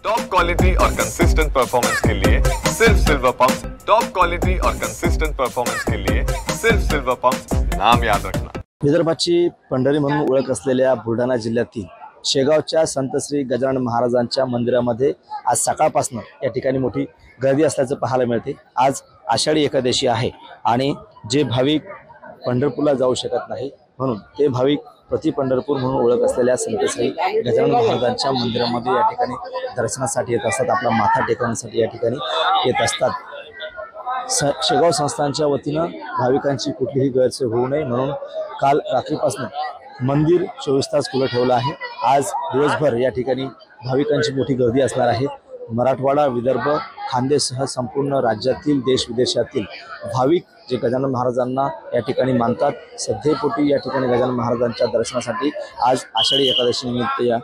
Top quality और consistent performance के लिए सिर्फ सिल्वर पंप्स। टॉप क्वालिटी और कंसिस्टेंट परफॉर्मेंस के लिए सिर्फ सिल्वर पंप्स, नाम याद रखना। विदर्भाची पंढरी म्हणून ओळख असलेल्या बुलढाणा जिल्ह्यातील शेगावच्या संत श्री गजानन महाराजांच्या मंदिरामध्ये आज सकाळपासून या ठिकाणी मोठी गर्दी असल्याचं पाहायला मिळते। आज आषाढी एकादशी आहे आणि जे भाविक पंढरपूरला जाऊ शकत नाही म्हणून ते भाविक प्रति पंढरपूर म्हणून ओळख असलेल्या संत श्री गजानन महाराजांच्या मंदिरामध्ये या ठिकाणी दर्शनासाठी येत असतात, आपला माथा टेकवण्यासाठी या ठिकाणी येत असतात। शेगाव संस्थानच्या वतीनं भाविकांची कुठलीही गैरसोय होऊ नये म्हणून काल रात्रीपासून मंदिर 24 तास खुलं ठेवलं आहे। आज दिवसभर या ठिकाणी भाविकांची मोठी गर्दी असणार आहे। मराठवाडा, विदर्भ, खानदेशसह संपूर्ण राज्यातील देश विदेशातील भाविक जे गजानन महाराजांना या ठिकाणी मानतात, श्रद्धेपोटी या ठिकाणी गजानन महाराजांच्या दर्शनासाठी आज आषाढी एकादशी निमित्त या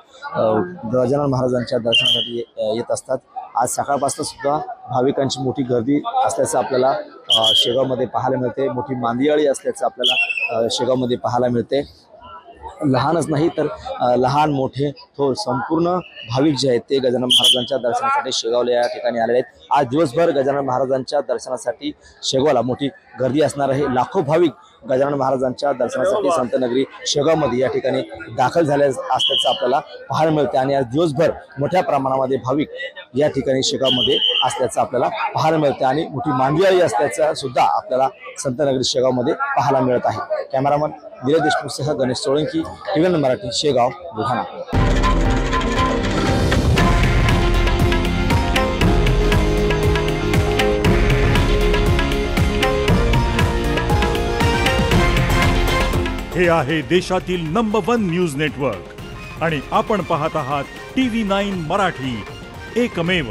गजानन महाराजांच्या दर्शनासाठी येत असतात। आज सकाळपासून सुद्धा भाविकांची मोठी गर्दी असल्याचं आपल्याला शेगावमध्ये पाहायला मिळते। मोठी मांदियाळी असल्याचं आपल्याला शेगावमध्ये पाहायला मिळते। लहानच नाही तर लहान मोठे थोर संपूर्ण भाविक जे आहेत ते गजानन महाराजांच्या दर्शनासाठी शेगावला या ठिकाणी आलेले आहेत। आज दिवसभर गजानन महाराजांच्या दर्शनासाठी शेगावला मोठी गर्दी असणार आहे। लाखो भाविक गजानन महाराजांच्या दर्शनासाठी संतनगरी शेगावमध्ये या ठिकाणी दाखल झाले असल्याचं आपल्याला पाहायला मिळते आणि आज दिवसभर मोठ्या प्रमाणामध्ये भाविक या ठिकाणी शेगावमध्ये असल्याचं आपल्याला पाहायला मिळते आणि मोठी मांदियाळी असल्याचं सुद्धा आपल्याला संतनगरी शेगावमध्ये पाहायला मिळत आहे। कॅमेरामन विजय देशमुखसह गणेश सोळंकी, TVN मराठी, शेगाव, बुलढाणा। हे आहे देशातील नंबर 1 न्यूज नेटवर्क आणि आपण पाहत आहात TV9 मराठी, एकमेव।